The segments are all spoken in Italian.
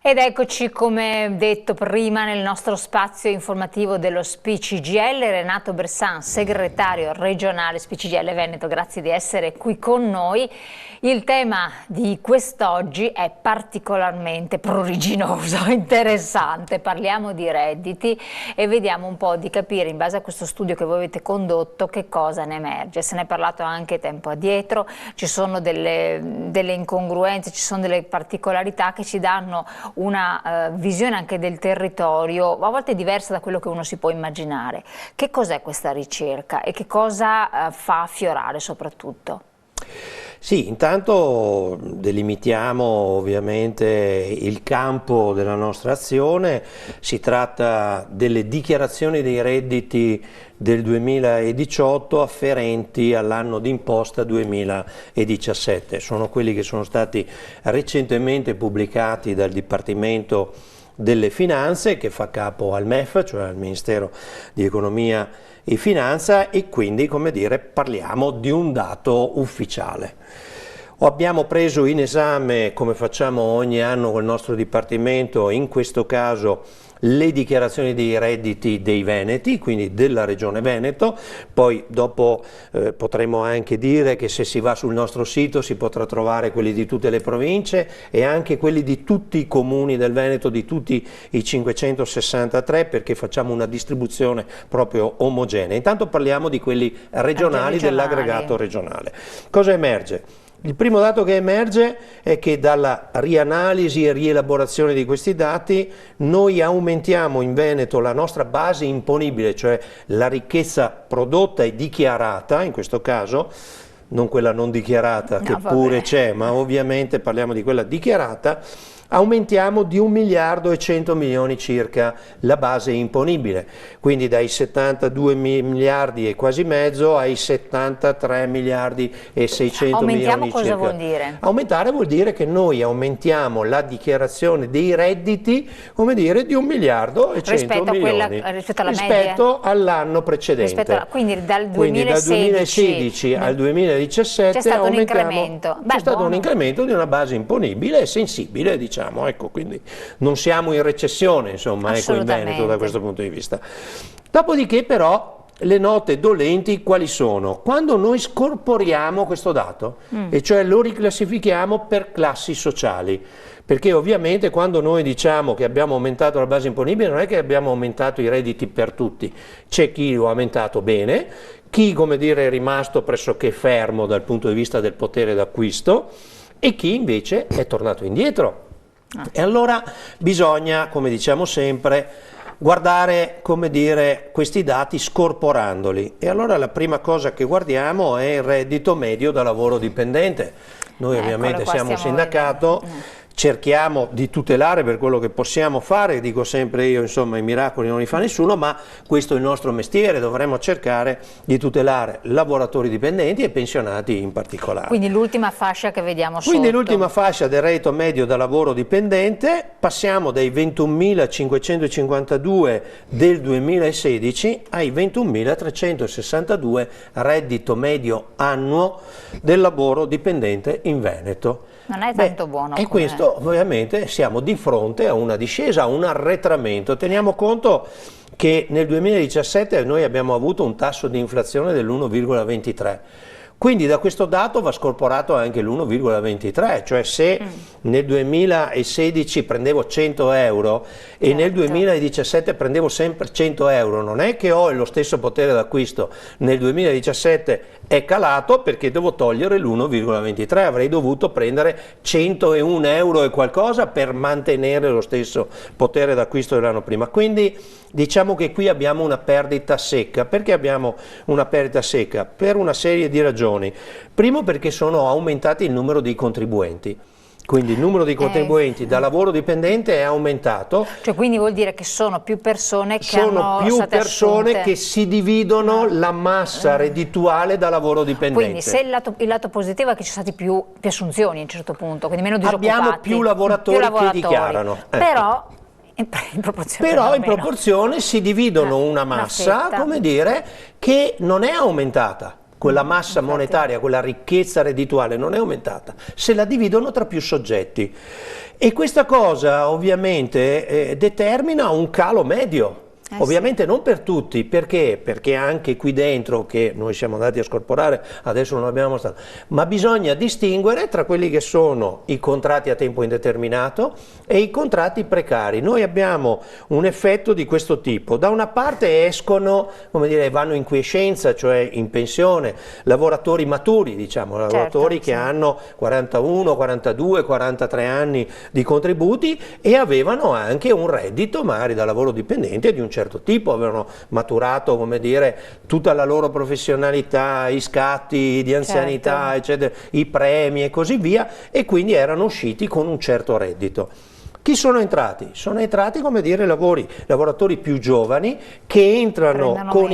Ed eccoci, come detto prima, nel nostro spazio informativo dello SPCGL. Renato Bressan, segretario regionale SPCGL Veneto, grazie di essere qui con noi. Il tema di quest'oggi è particolarmente pruriginoso, interessante. Parliamo di redditi e vediamo un po' di capire, in base a questo studio che voi avete condotto, che cosa ne emerge. Se ne è parlato anche tempo addietro, ci sono delle incongruenze, ci sono delle particolarità che ci danno una visione anche del territorio, a volte diversa da quello che uno si può immaginare. Che cos'è questa ricerca e che cosa fa affiorare soprattutto? Sì, intanto delimitiamo ovviamente il campo della nostra azione. Si tratta delle dichiarazioni dei redditi del 2018 afferenti all'anno d'imposta 2017. Sono quelli che sono stati recentemente pubblicati dal Dipartimento delle Finanze, che fa capo al MEF, cioè al Ministero di Economia e Finanza, e quindi, come dire, parliamo di un dato ufficiale. Abbiamo preso in esame, come facciamo ogni anno col nostro Dipartimento, in questo caso le dichiarazioni dei redditi dei Veneti, quindi della Regione Veneto. Poi dopo potremo anche dire che se si va sul nostro sito si potrà trovare quelli di tutte le province e anche quelli di tutti i comuni del Veneto, di tutti i 563, perché facciamo una distribuzione proprio omogenea. Intanto parliamo di quelli regionali, dell'aggregato regionale. Cosa emerge? Il primo dato che emerge è che dalla rianalisi e rielaborazione di questi dati noi aumentiamo in Veneto la nostra base imponibile, cioè la ricchezza prodotta e dichiarata, in questo caso, non quella non dichiarata che pure c'è, ma ovviamente parliamo di quella dichiarata. Aumentiamo di 1 miliardo e 100 milioni circa la base imponibile, quindi dai 72 miliardi e quasi mezzo ai 73 miliardi e 600 milioni circa. Aumentiamo cosa vuol dire? Aumentare vuol dire che noi aumentiamo la dichiarazione dei redditi, come dire, di 1 miliardo e 100 milioni rispetto all'anno precedente. Quindi dal 2016 al 2017 c'è stato un incremento. C'è stato un incremento di una base imponibile sensibile, diciamo. Ecco, quindi non siamo in recessione, insomma, ecco, in Veneto da questo punto di vista. Dopodiché però le note dolenti quali sono? Quando noi scorporiamo questo dato, e cioè lo riclassifichiamo per classi sociali, perché ovviamente quando noi diciamo che abbiamo aumentato la base imponibile non è che abbiamo aumentato i redditi per tutti, c'è chi lo ha aumentato bene, chi, come dire, è rimasto pressoché fermo dal punto di vista del potere d'acquisto e chi invece è tornato indietro. E allora bisogna, come diciamo sempre, guardare, come dire, questi dati scorporandoli. E allora la prima cosa che guardiamo è il reddito medio da lavoro dipendente. Noi ovviamente siamo un sindacato. Cerchiamo di tutelare per quello che possiamo fare, dico sempre io, insomma, i miracoli non li fa nessuno, ma questo è il nostro mestiere, dovremmo cercare di tutelare lavoratori dipendenti e pensionati in particolare. Quindi l'ultima fascia che vediamo sotto. Quindi l'ultima fascia del reddito medio da lavoro dipendente, passiamo dai 21.552 del 2016 ai 21.362 reddito medio annuo del lavoro dipendente in Veneto. Non è tanto buono. E questo ovviamente siamo di fronte a una discesa, a un arretramento. Teniamo conto che nel 2017 noi abbiamo avuto un tasso di inflazione dell'1,23. Quindi da questo dato va scorporato anche l'1,23, cioè se nel 2016 prendevo 100 euro e nel 2017 prendevo sempre 100 euro, non è che ho lo stesso potere d'acquisto, nel 2017 è calato perché devo togliere l'1,23, avrei dovuto prendere 101 euro e qualcosa per mantenere lo stesso potere d'acquisto dell'anno prima. Quindi diciamo che qui abbiamo una perdita secca. Perché abbiamo una perdita secca? Per una serie di ragioni. Primo, perché sono aumentati il numero dei contribuenti. Quindi il numero di contribuenti da lavoro dipendente è aumentato. Cioè, quindi vuol dire che sono più persone che hanno più persone che si dividono la massa reddituale da lavoro dipendente. Quindi se il lato positivo è che ci sono state più assunzioni a un certo punto, quindi meno disoccupati. Abbiamo più lavoratori che dichiarano. Però in proporzione si dividono una massa, come dire, che non è aumentata. quella massa monetaria, quella ricchezza reddituale non è aumentata, se la dividono tra più soggetti. E questa cosa ovviamente determina un calo medio. Ovviamente non per tutti, perché? Perché anche qui dentro, che noi siamo andati a scorporare, adesso non abbiamo mostrato, ma bisogna distinguere tra quelli che sono i contratti a tempo indeterminato e i contratti precari. Noi abbiamo un effetto di questo tipo: da una parte escono, come dire, vanno in quiescenza, cioè in pensione, lavoratori maturi, diciamo, lavoratori che hanno 41, 42, 43 anni di contributi e avevano anche un reddito magari da lavoro dipendente di un certo tipo, avevano maturato, come dire, tutta la loro professionalità, i scatti di anzianità, eccetera, i premi e così via, e quindi erano usciti con un certo reddito. Chi sono entrati? Sono entrati, come dire, lavoratori più giovani che entrano con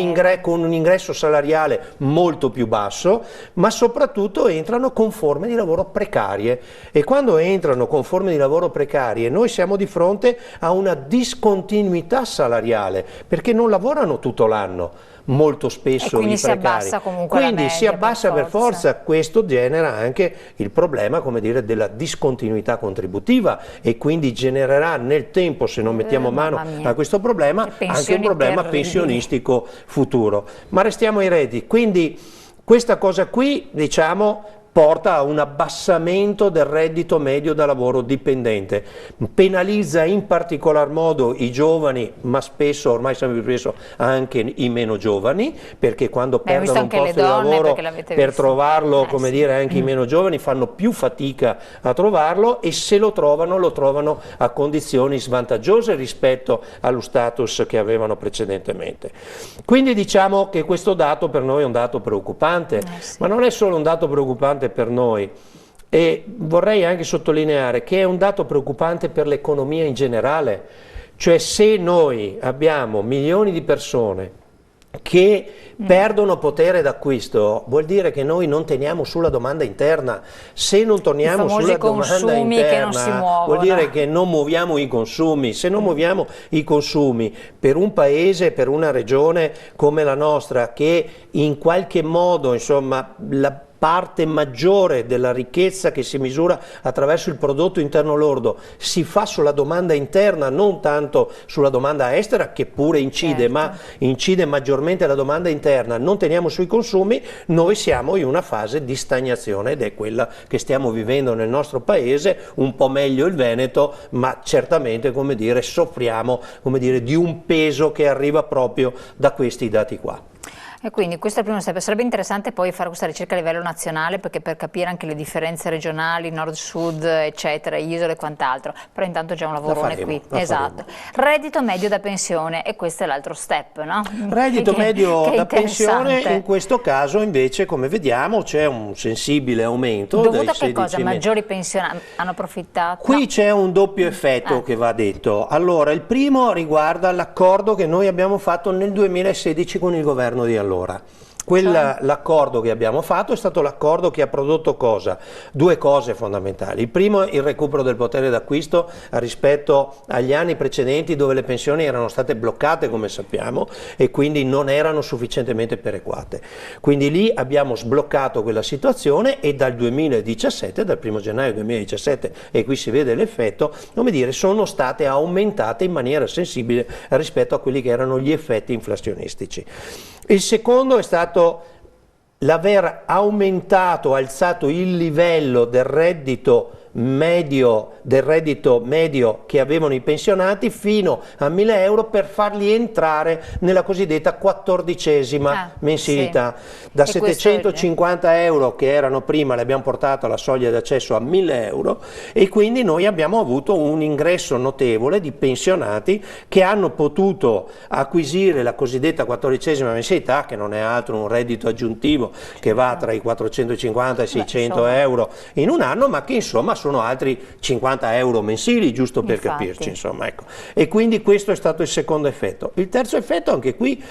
un ingresso salariale molto più basso, ma soprattutto entrano con forme di lavoro precarie. E quando entrano con forme di lavoro precarie noi siamo di fronte a una discontinuità salariale, perché non lavorano tutto l'anno. Molto spesso i precari, quindi si abbassa per forza. Questo genera anche il problema, come dire, della discontinuità contributiva, e quindi genererà nel tempo, se non mettiamo mano a questo problema, anche un problema pensionistico futuro. Ma restiamo ai redditi, quindi questa cosa qui, diciamo, porta a un abbassamento del reddito medio da lavoro dipendente, penalizza in particolar modo i giovani, ma spesso, ormai sempre più spesso, anche i meno giovani, perché quando perdono un posto di lavoro per trovarlo, come dire, anche i meno giovani fanno più fatica a trovarlo, e se lo trovano a condizioni svantaggiose rispetto allo status che avevano precedentemente. Quindi diciamo che questo dato per noi è un dato preoccupante, ma non è solo un dato preoccupante per noi, e vorrei anche sottolineare che è un dato preoccupante per l'economia in generale. Cioè, se noi abbiamo milioni di persone che perdono potere d'acquisto, vuol dire che noi non teniamo sulla domanda interna. Se non torniamo sulla domanda interna, vuol dire che non muoviamo i consumi. Se non muoviamo i consumi, per un paese, per una regione come la nostra, che in qualche modo, insomma, la parte maggiore della ricchezza che si misura attraverso il prodotto interno lordo si fa sulla domanda interna, non tanto sulla domanda estera, che pure incide, ma incide maggiormente la domanda interna, non teniamo sui consumi, noi siamo in una fase di stagnazione, ed è quella che stiamo vivendo nel nostro paese, un po' meglio il Veneto, ma certamente, come dire, soffriamo, come dire, di un peso che arriva proprio da questi dati qua. E quindi questo è il primo step. Sarebbe interessante poi fare questa ricerca a livello nazionale, perché per capire anche le differenze regionali, nord-sud, eccetera, isole e quant'altro, però intanto c'è un lavorone qui. Esatto. Reddito medio da pensione, e questo è l'altro step, no? Reddito medio da pensione, in questo caso invece, come vediamo, c'è un sensibile aumento. Dovuto a che cosa? Maggiori pensionati hanno approfittato? Qui c'è un doppio effetto che va detto. Allora, il primo riguarda l'accordo che noi abbiamo fatto nel 2016 con il governo di allora. L'accordo che abbiamo fatto è stato l'accordo che ha prodotto cosa? Due cose fondamentali. Il primo, il recupero del potere d'acquisto rispetto agli anni precedenti, dove le pensioni erano state bloccate, come sappiamo, e quindi non erano sufficientemente perequate. Quindi lì abbiamo sbloccato quella situazione, e dal 2017, dal 1° gennaio 2017, e qui si vede l'effetto, come dire, sono state aumentate in maniera sensibile rispetto a quelli che erano gli effetti inflazionistici. Il secondo è stato l'aver alzato il livello del reddito medio che avevano i pensionati fino a 1.000 euro, per farli entrare nella cosiddetta 14ª mensilità. Da 750 euro che erano prima, le abbiamo portato la soglia d'accesso a 1.000 euro, e quindi noi abbiamo avuto un ingresso notevole di pensionati che hanno potuto acquisire la cosiddetta 14ª mensilità, che non è altro un reddito aggiuntivo che va tra i 450 e i 600 euro in un anno, ma che insomma sono altri 50 euro mensili, giusto per capirci, insomma, ecco. E quindi questo è stato il secondo effetto. Il terzo effetto, anche qui,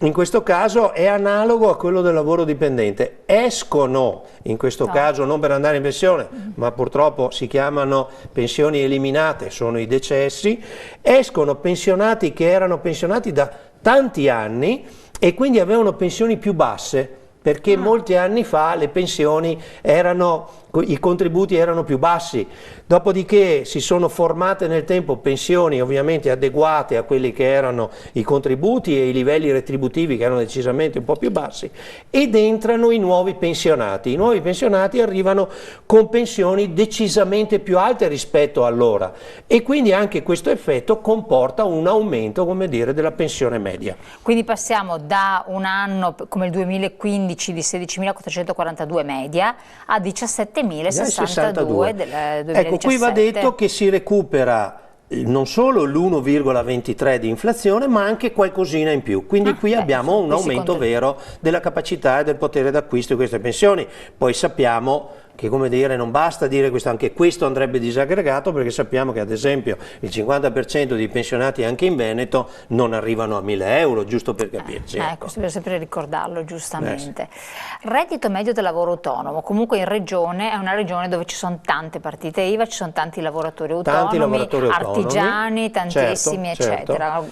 in questo caso, è analogo a quello del lavoro dipendente. Escono, in questo caso non per andare in pensione, ma purtroppo si chiamano pensioni eliminate, sono i decessi, escono pensionati che erano pensionati da tanti anni e quindi avevano pensioni più basse, perché molti anni fa le pensioni i contributi erano più bassi, dopodiché si sono formate nel tempo pensioni ovviamente adeguate a quelli che erano i contributi e i livelli retributivi che erano decisamente un po' più bassi, ed entrano i nuovi pensionati. I nuovi pensionati arrivano con pensioni decisamente più alte rispetto a allora, e quindi anche questo effetto comporta un aumento, come dire, della pensione media. Quindi passiamo da un anno come il 2015 di 16.442 media a 17.062 del 2017. Ecco, qui va detto che si recupera non solo l'1,23 di inflazione, ma anche qualcosina in più. Quindi qui abbiamo un aumento vero della capacità e del potere d'acquisto di queste pensioni. Poi sappiamo che, come dire, non basta dire questo, anche questo andrebbe disaggregato, perché sappiamo che ad esempio il 50% dei pensionati anche in Veneto non arrivano a 1.000 euro, giusto per capirci. Ecco, bisogna sempre ricordarlo, giustamente. Reddito medio del lavoro autonomo, comunque in regione, è una regione dove ci sono tante partite IVA, ci sono tanti lavoratori autonomi, artigiani, tantissimi, eccetera.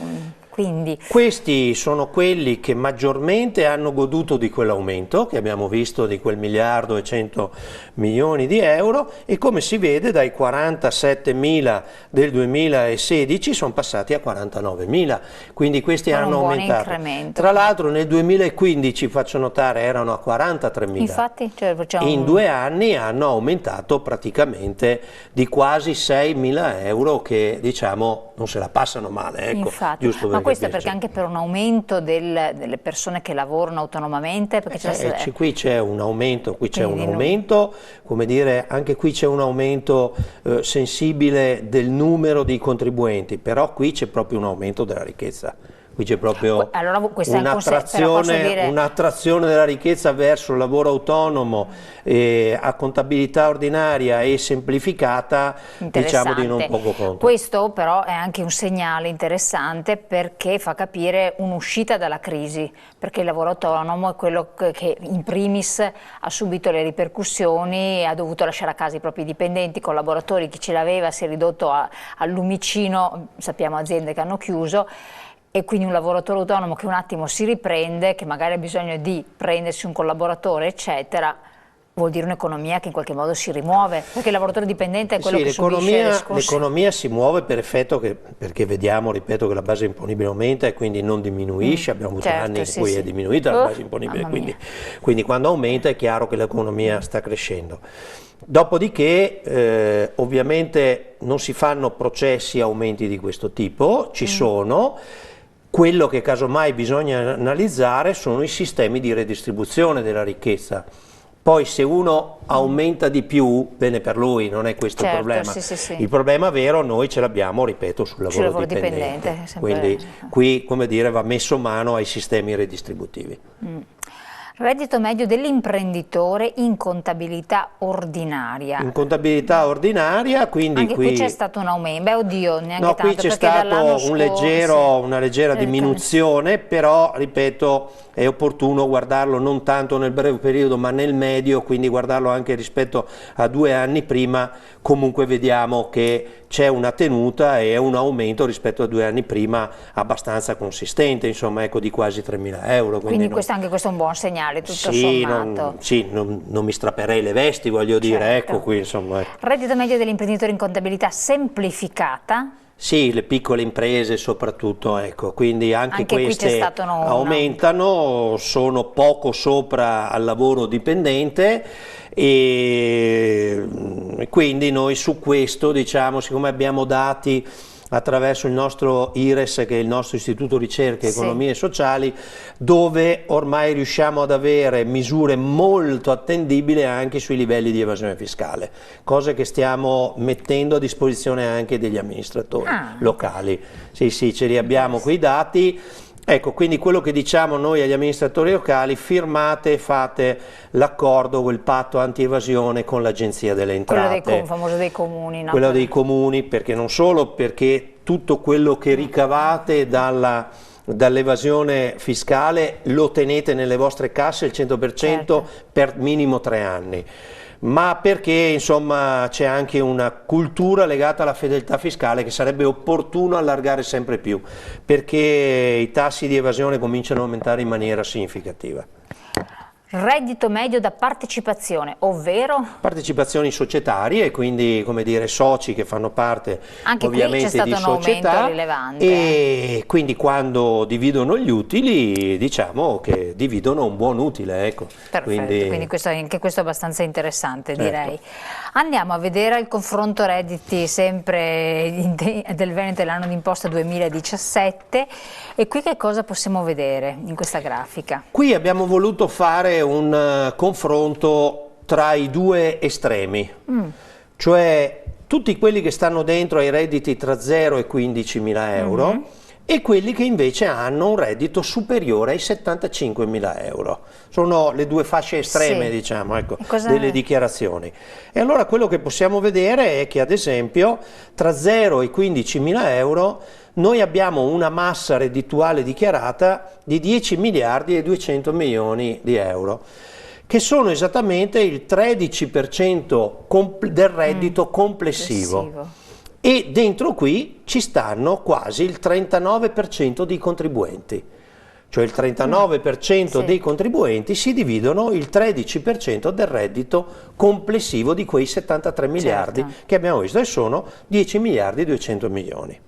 Quindi questi sono quelli che maggiormente hanno goduto di quell'aumento che abbiamo visto, di quel 1.100.000.000 di euro, e come si vede dai 47.000 del 2016 sono passati a 49.000, quindi questi hanno aumentato. Tra l'altro nel 2015, faccio notare, erano a 43.000. Infatti, in 2 anni hanno aumentato praticamente di quasi 6.000 euro, che diciamo non se la passano male, ecco, giusto per questo è perché anche per un aumento delle persone che lavorano autonomamente, perché qui c'è un aumento, come dire, anche qui c'è un aumento sensibile del numero di contribuenti, però qui c'è proprio un aumento della ricchezza. Qui c'è proprio un'attrazione della ricchezza verso il lavoro autonomo a contabilità ordinaria e semplificata, diciamo di non poco conto. Questo però è anche un segnale interessante, perché fa capire un'uscita dalla crisi, perché il lavoro autonomo è quello che in primis ha subito le ripercussioni, ha dovuto lasciare a casa i propri dipendenti, collaboratori, chi ce l'aveva si è ridotto al lumicino, sappiamo aziende che hanno chiuso. E quindi un lavoratore autonomo che un attimo si riprende, che magari ha bisogno di prendersi un collaboratore, eccetera, vuol dire un'economia che in qualche modo si rimuove, perché il lavoratore dipendente è quello che subisce le scosse. L'economia si muove per effetto perché vediamo, ripeto, che la base imponibile aumenta e quindi non diminuisce, abbiamo avuto anni in cui è diminuita la base imponibile, quindi quando aumenta è chiaro che l'economia sta crescendo. Dopodiché ovviamente non si fanno processi aumenti di questo tipo, ci sono. Quello che casomai bisogna analizzare sono i sistemi di redistribuzione della ricchezza. Poi se uno aumenta di più, bene per lui, non è questo il problema. Il problema vero noi ce l'abbiamo, ripeto, sul lavoro dipendente. Quindi qui, come dire, va messo mano ai sistemi redistributivi. Reddito medio dell'imprenditore in contabilità ordinaria. In contabilità ordinaria, quindi anche qui c'è stato un aumento, neanche tanto. Qui c'è stato una leggera diminuzione, però, ripeto, è opportuno guardarlo non tanto nel breve periodo ma nel medio, quindi guardarlo anche rispetto a 2 anni prima. Comunque vediamo che c'è una tenuta e un aumento rispetto a 2 anni prima abbastanza consistente, insomma, ecco, di quasi 3.000 euro. Quindi anche questo è un buon segnale, tutto sommato. Non mi strapperei le vesti, voglio dire, ecco qui, insomma. Reddito medio dell'imprenditore in contabilità semplificata. Sì, le piccole imprese soprattutto, ecco, quindi anche queste aumentano, sono poco sopra al lavoro dipendente, e quindi noi su questo, diciamo, siccome abbiamo dati attraverso il nostro IRES, che è il nostro Istituto Ricerche Economie Sociali, dove ormai riusciamo ad avere misure molto attendibili anche sui livelli di evasione fiscale, cose che stiamo mettendo a disposizione anche degli amministratori locali. Sì, ce li abbiamo quei dati. Ecco, quindi quello che diciamo noi agli amministratori locali: firmate e fate l'accordo, quel patto anti-evasione con l'Agenzia delle Entrate. Quello famoso dei comuni. No? Quello dei comuni, perché non solo perché tutto quello che ricavate dall'evasione fiscale lo tenete nelle vostre casse il 100% per minimo 3 anni. Ma perché, insomma, c'è anche una cultura legata alla fedeltà fiscale che sarebbe opportuno allargare sempre più, perché i tassi di evasione cominciano a aumentare in maniera significativa. Reddito medio da partecipazione, ovvero? Partecipazioni societarie, quindi come dire soci che fanno parte anche ovviamente qui c'è stato di un società, aumento rilevante. e quindi quando dividono gli utili diciamo che dividono un buon utile, ecco. Perfetto, quindi anche questo è abbastanza interessante, direi. Andiamo a vedere il confronto redditi sempre del Veneto dell'anno d'imposta 2017 e qui che cosa possiamo vedere in questa grafica? Qui abbiamo voluto fare un confronto tra i due estremi, cioè tutti quelli che stanno dentro ai redditi tra 0 e 15.000 euro e quelli che invece hanno un reddito superiore ai 75.000 euro. Sono le due fasce estreme, diciamo, ecco, delle dichiarazioni. E allora quello che possiamo vedere è che ad esempio tra 0 e 15.000 euro noi abbiamo una massa reddituale dichiarata di 10 miliardi e 200 milioni di euro, che sono esattamente il 13% del reddito complessivo. E dentro qui ci stanno quasi il 39% dei contribuenti. Cioè il 39% dei contribuenti si dividono il 13% del reddito complessivo di quei 73 miliardi che abbiamo visto, e sono 10 miliardi e 200 milioni.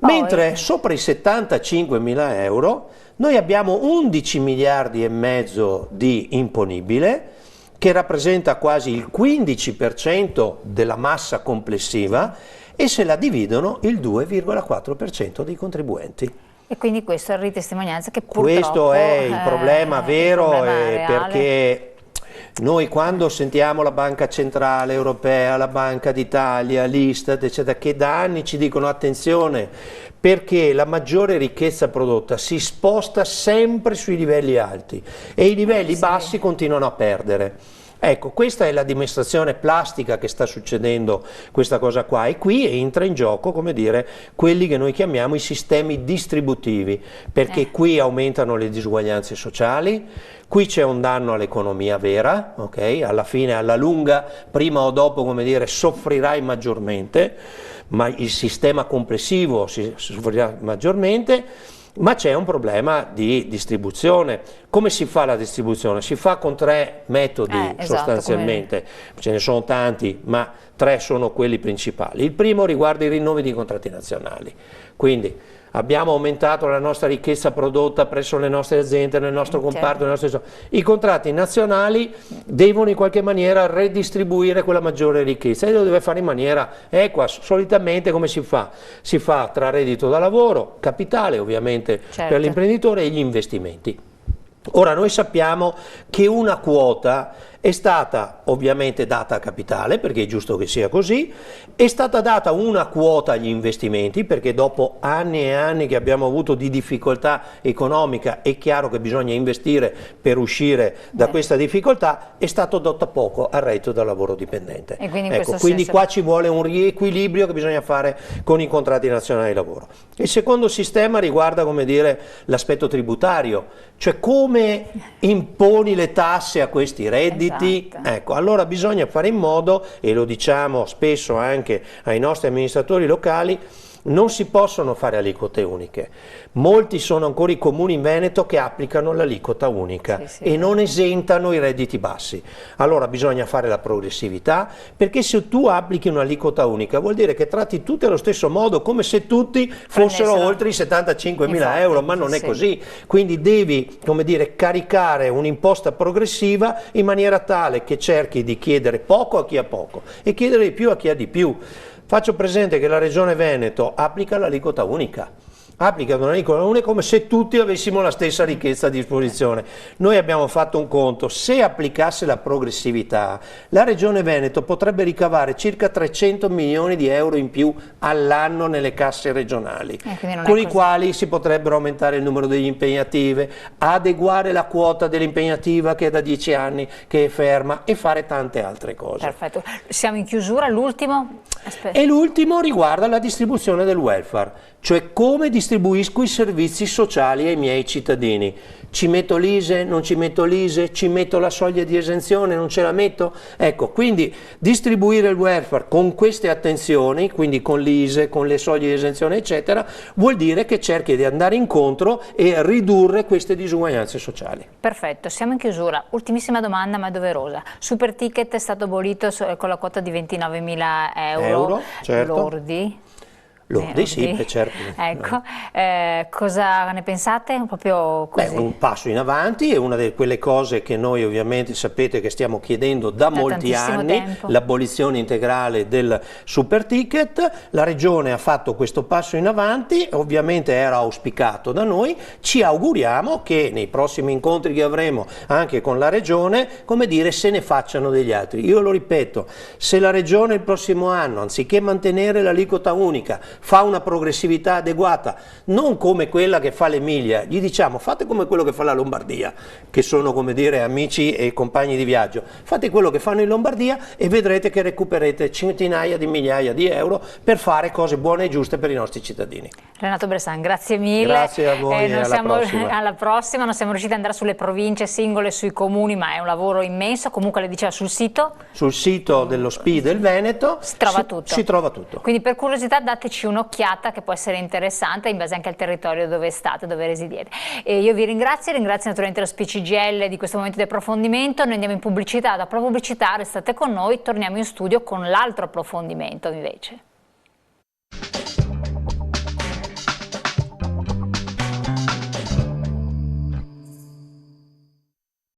Mentre sopra i 75.000 euro noi abbiamo 11 miliardi e mezzo di imponibile, che rappresenta quasi il 15% della massa complessiva, e se la dividono il 2,4% dei contribuenti. E quindi questo è la ritestimonianza che purtroppo questo è il problema vero, perché noi quando sentiamo la Banca Centrale Europea, la Banca d'Italia, l'Istat, eccetera, che da anni ci dicono attenzione perché la maggiore ricchezza prodotta si sposta sempre sui livelli alti e i livelli bassi continuano a perdere. Ecco, questa è la dimostrazione plastica che sta succedendo questa cosa qua, e qui entra in gioco, come dire, quelli che noi chiamiamo i sistemi distributivi, perché qui aumentano le disuguaglianze sociali, qui c'è un danno all'economia vera, ok? Alla fine, alla lunga, prima o dopo, come dire, soffrirai maggiormente, ma il sistema complessivo si soffrirà maggiormente. Ma c'è un problema di distribuzione. Come si fa la distribuzione? Si fa con 3 metodi sostanzialmente, ce ne sono tanti, ma 3 sono quelli principali. Il primo riguarda i rinnovi di contratti nazionali, quindi abbiamo aumentato la nostra ricchezza prodotta presso le nostre aziende, nel nostro comparto, i contratti nazionali devono in qualche maniera redistribuire quella maggiore ricchezza e lo deve fare in maniera equa. Solitamente come si fa? Si fa tra reddito da lavoro, capitale ovviamente per l'imprenditore, e gli investimenti. Ora noi sappiamo che una quota è stata ovviamente data a capitale, perché è giusto che sia così, è stata data una quota agli investimenti, perché dopo anni e anni che abbiamo avuto di difficoltà economica è chiaro che bisogna investire per uscire da questa difficoltà, è stato dato poco al reddito da lavoro dipendente. E quindi, quindi qua ci vuole un riequilibrio che bisogna fare con i contratti nazionali di lavoro. Il secondo sistema riguarda, come dire, l'aspetto tributario, cioè come imponi le tasse a questi redditi. Ecco, allora bisogna fare in modo, e lo diciamo spesso anche ai nostri amministratori locali, non si possono fare aliquote uniche. Molti sono ancora i comuni in Veneto che applicano l'aliquota unica e non esentano i redditi bassi. Allora bisogna fare la progressività, perché se tu applichi un'aliquota unica vuol dire che tratti tutti allo stesso modo, come se tutti fossero oltre i 75.000 euro, ma non è così. Quindi devi, come dire, caricare un'imposta progressiva in maniera tale che cerchi di chiedere poco a chi ha poco e chiedere di più a chi ha di più. Faccio presente che la Regione Veneto applica l'aliquota unica. Applica un'aliquota unica come se tutti avessimo la stessa ricchezza a disposizione. Noi abbiamo fatto un conto: se applicasse la progressività, la Regione Veneto potrebbe ricavare circa 300 milioni di euro in più all'anno nelle casse regionali, con i quali si potrebbero aumentare il numero degli impegnative, adeguare la quota dell'impegnativa che è da 10 anni che è ferma, e fare tante altre cose. Perfetto. Siamo in chiusura, l'ultimo? E l'ultimo riguarda la distribuzione del welfare, cioè come distribuire distribuisco i servizi sociali ai miei cittadini. Ci metto l'ISEE, non ci metto l'ISEE, ci metto la soglia di esenzione, non ce la metto? Ecco, quindi distribuire il welfare con queste attenzioni, quindi con l'ISEE, con le soglie di esenzione eccetera, vuol dire che cerchi di andare incontro e ridurre queste disuguaglianze sociali. Perfetto, siamo in chiusura. Ultimissima domanda, ma è doverosa. Super Ticket è stato abolito con la quota di 29.000 euro certo. Lordi. Lordi, sì, certo. Ecco, cosa ne pensate? Proprio così. Beh, un passo in avanti, è una di quelle cose che noi ovviamente sapete che stiamo chiedendo da molti anni, l'abolizione integrale del super ticket. La Regione ha fatto questo passo in avanti, ovviamente era auspicato da noi, ci auguriamo che nei prossimi incontri che avremo anche con la Regione, come dire, se ne facciano degli altri. Io lo ripeto, se la Regione il prossimo anno, anziché mantenere l'aliquota unica, fa una progressività adeguata, non come quella che fa l'Emilia, gli diciamo fate come quello che fa la Lombardia, che sono, come dire, amici e compagni di viaggio, fate quello che fanno in Lombardia e vedrete che recuperete centinaia di migliaia di euro per fare cose buone e giuste per i nostri cittadini. Renato Bressan, grazie mille. Grazie a voi e alla prossima. Non siamo riusciti ad andare sulle province singole, sui comuni, ma è un lavoro immenso. Comunque le diceva sul sito? Sul sito dello SPI del Veneto si trova tutto. Si trova tutto. Quindi per curiosità dateci un'occhiata che può essere interessante in base anche al territorio dove state, dove residiete. E io vi ringrazio naturalmente lo SPI CGIL di questo momento di approfondimento. Noi andiamo in pubblicità, dopo la pubblicità restate con noi, torniamo in studio con l'altro approfondimento invece.